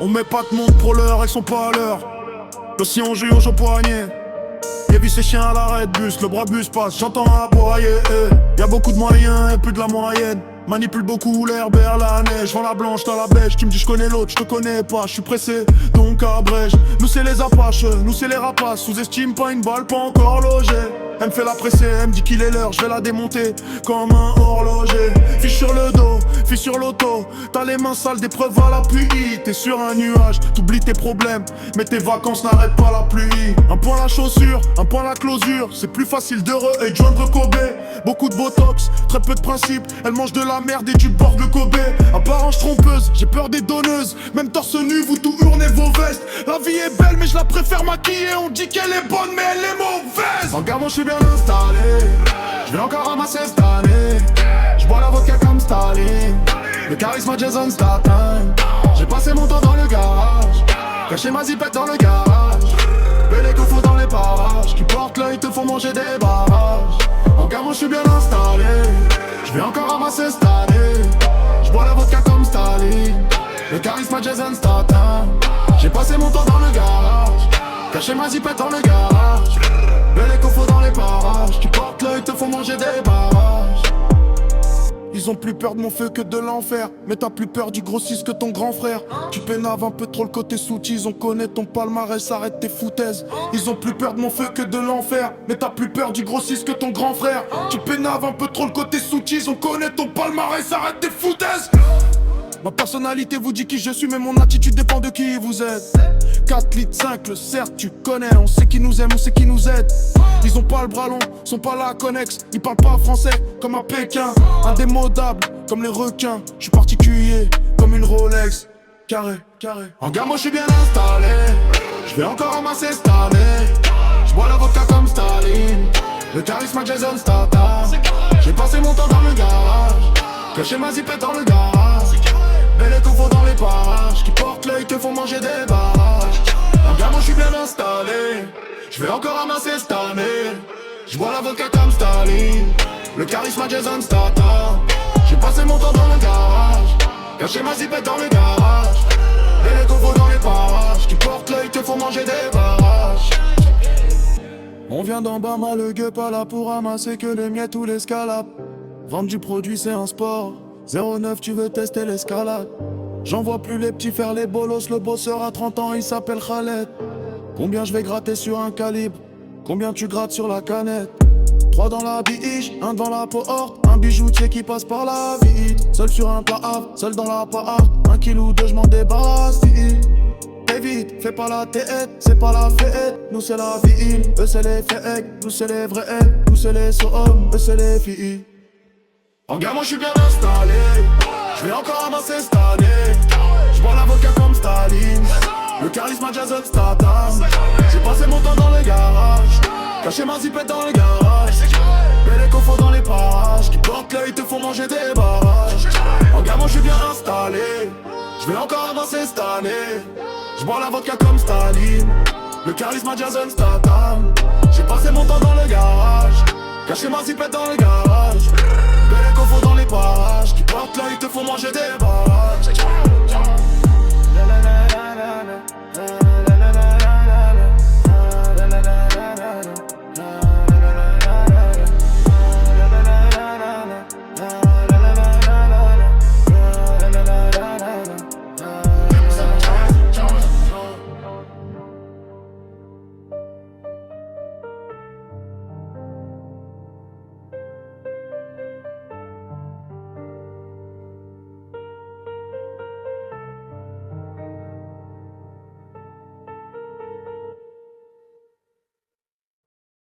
On met pas de monde pour l'heure, ils sont pas à l'heure. Si on joue au poignet. Y'a vu ces chiens à l'arrêt de bus, le bras bus passe, j'entends aboyer. Y'a beaucoup de moyens et plus de la moyenne. Manipule beaucoup l'herbe et la neige. Vends la blanche, t'as la beige. Tu me dis je connais l'autre, je te connais pas. Je suis pressé, donc abrège. Nous c'est les apaches, nous c'est les rapaces. Sous-estime pas une balle, pas encore logé. Elle me fait la presser, elle me dit qu'il est l'heure. Je vais la démonter comme un horloger. Fiche sur le dos, fiche sur l'auto. T'as les mains sales, des preuves à l'appui. T'es sur un nuage, t'oublies tes problèmes. Mais tes vacances n'arrêtent pas la pluie. Un point la chaussure, un point la closure. C'est plus facile de et joindre Kobe. Beaucoup de botox, très peu de principes. Elle mange de la merde et du bord de Kobe. Apparence trompeuse, j'ai peur des donneuses. Même torse nu, vous tout hurnez vos vestes. La vie est belle mais je la préfère maquiller. On dit qu'elle est bonne mais elle est mauvaise. En gamin je suis bien installé. Je vais encore ramasser cette année. Je bois la vodka comme Staline. Le charisme Jason Statham. J'ai passé mon temps dans le garage. Caché ma zipette dans le garage. Les coups dans les parages. Qui portent l'œil te font manger des barrages. En gamin je suis bien installé. Je vais encore ramasser cette année. Je bois la vodka comme Staline. Le charisme Jason Statham. J'ai passé mon temps dans le garage. Caché ma zipette dans le garage. Les coups dans les parages. Qui portent l'œil te font manger des barrages. Ils ont plus peur de mon feu que de l'enfer. Mais t'as plus peur du grossiste que ton grand frère. Tu pénaves un peu trop le côté soutise. On connaît ton palmarès, arrête tes foutaises. Ils ont plus peur de mon feu que de l'enfer. Mais t'as plus peur du grossiste que ton grand frère. Tu pénaves un peu trop le côté soutise. On connaît ton palmarès, arrête tes foutaises. Ma personnalité vous dit qui je suis, mais mon attitude dépend de qui vous êtes. 4 litres 5, le cercle tu connais. On sait qui nous aime, on sait qui nous aide. Ils ont pas le bras long, sont pas là connex. Ils parlent pas français comme à Pékin. Indémodable comme les requins. Je suis particulier comme une Rolex. Carré, carré. En gamme moi je suis bien installé. Je vais encore ramasser cette année. Je bois la vodka comme Staline. Le charisme Jason Statham. J'ai passé mon temps dans le garage. Caché ma zipette dans le garage. Et les confos dans les parages. Qui portent l'œil te font manger des barrages. En gamme je suis bien installé. Je vais encore ramasser cette année. Je bois la vodka comme Staline. Le charisme Jason Statham. J'ai passé mon temps dans le garage. Caché ma zipette dans le garage. Et les confos dans les parages. Qui portent l'œil te font manger des barrages. On vient d'en bas, mal le gueux, pas là pour ramasser que les miettes ou l'escalade. Vendre du produit c'est un sport. 09 tu veux tester l'escalade. J'en vois plus les petits faire les bolos. Le bosseur à 30 ans il s'appelle Khaled. Combien je vais gratter sur un calibre? Combien tu grattes sur la canette? 3 dans la biche, 1 devant la porte. Un bijoutier qui passe par la vie. Seul sur un plat havre, seul dans la part. 1 kilo ou 2 je m'en débarrasse. Fais vite, fais pas la tête, c'est pas la fête. Nous c'est la ville, eux c'est les fakes. Nous c'est les vrais, nous c'est les hommes, eux c'est les filles. En gamin je suis bien installé. Je vais encore ramasser cette année. Je bois la vodka comme Staline. Le charisme Jason Statham. J'ai passé mon temps dans le garage. Caché ma zipette dans le garage. Et les confos dans les parages. Qui portent l'œil te font manger des barrages. En gamin je suis bien installé. Je vais encore avancer cette année. Je bois la vodka comme Staline. Le charisme Jason Statham. J'ai passé mon temps dans le garage. Caché ma zipette dans le garage. Et les confos dans les parages. Qui portent l'œil te font manger des barrages.